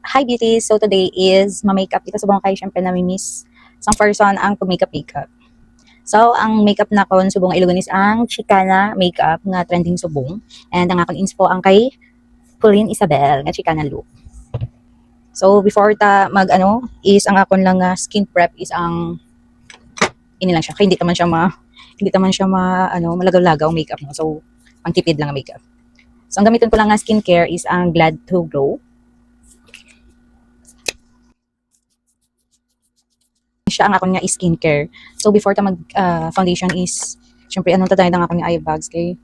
Hi beauties! So today is ma-makeup dito sa Bongkay. Siyempre nami-miss isang person ang pag-makeup. So ang makeup na kon subong ilugon is ang Chicana makeup nga trending subong. And ang akong inspo ang kay Pauline Isabel nga Chicana look. So before ta mag is ang akon lang skin prep is ang ini lang siya. Kaya hindi naman siya malagaw-lagaw makeup no. So pangtipid lang ang makeup. So ang gamiton ko lang nga skincare is ang Glad to Glow. Siya ang akong nga skincare. So before ta mag foundation is syempre anong tadayon ang akong eye bags kay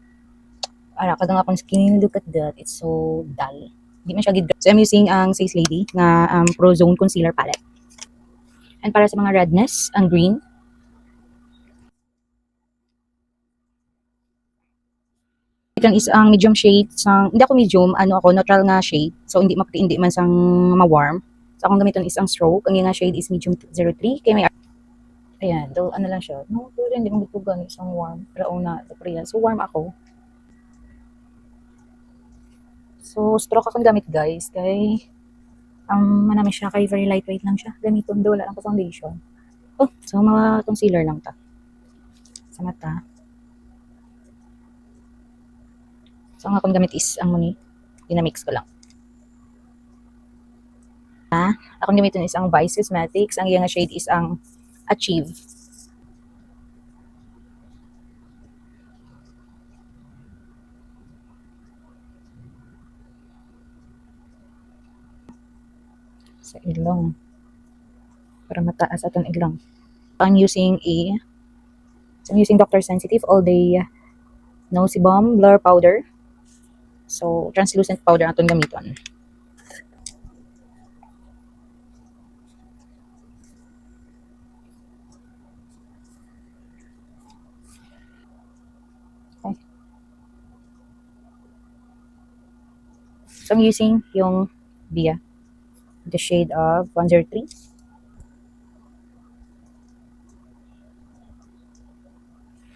kada nga akong skin, look at that, it's so dull. Hindi man siya gid. So I'm using ang Face Lady nga Pro Zone Concealer Palette. And para sa mga redness, ang green. Ito is ang medium shade sang hindi ako medium, ako neutral nga shade. So hindi maputi, hindi man sang ma-warm. So akong gamiton is ang Stroke. Ang nga shade is medium 03 kay may ayan, do ano lang siya. No, pero hindi mo gitugan isang warm. Pero una, Korea. So warm ako. So stroke akong gamit guys kay manami siya kay very lightweight lang siya. Gamiton do wala lang ko foundation. Oh, so mga concealer lang ta. Sa mata. So ang akong gamit is ang muni. Dinamix ko lang. Akong gamiton is ang Vice Cosmetics. Ang iyang shade is ang Achieve. Sa ilong. Para mataas atong ilong. I'm using Dr. Sensitive All Day Nosy Balm Blur Powder. So, translucent powder atong gamiton. Okay. So, I'm using yung Bia. The shade of 103.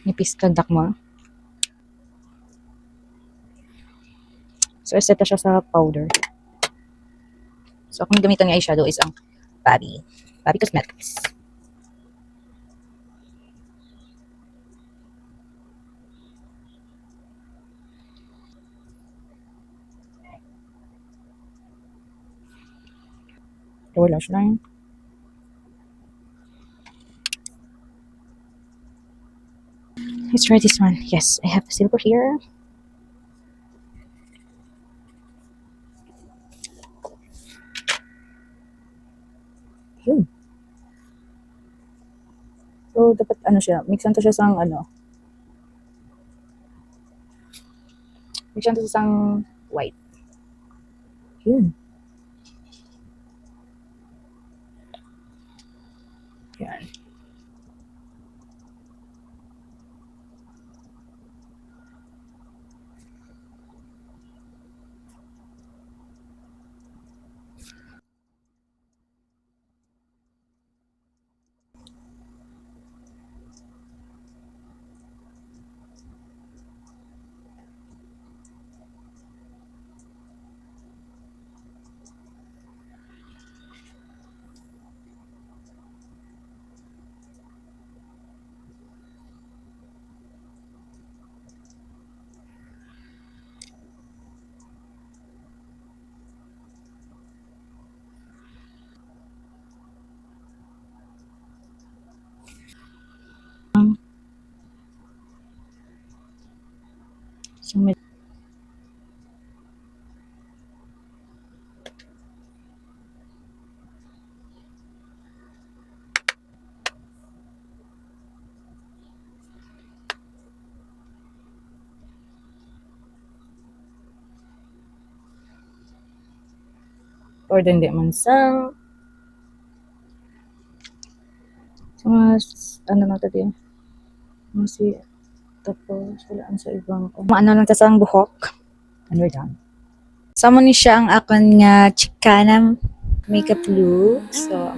Nipis kagdak mo. So, set siya sa powder. So, akong gamitan ng eyeshadow is ang Bobby Cosmetics. Lower lash line. Let's try this one. Yes, I have silver here. Yun. So, dapat siya, mixan to siya sang mixan to siya sang white. Yun. Yan. So, or hindi man sa mas na tadi masih tapos wala sa ibang lang ta sang buhok and we're done. Samo ni siya ang akon nga Chicana makeup look. So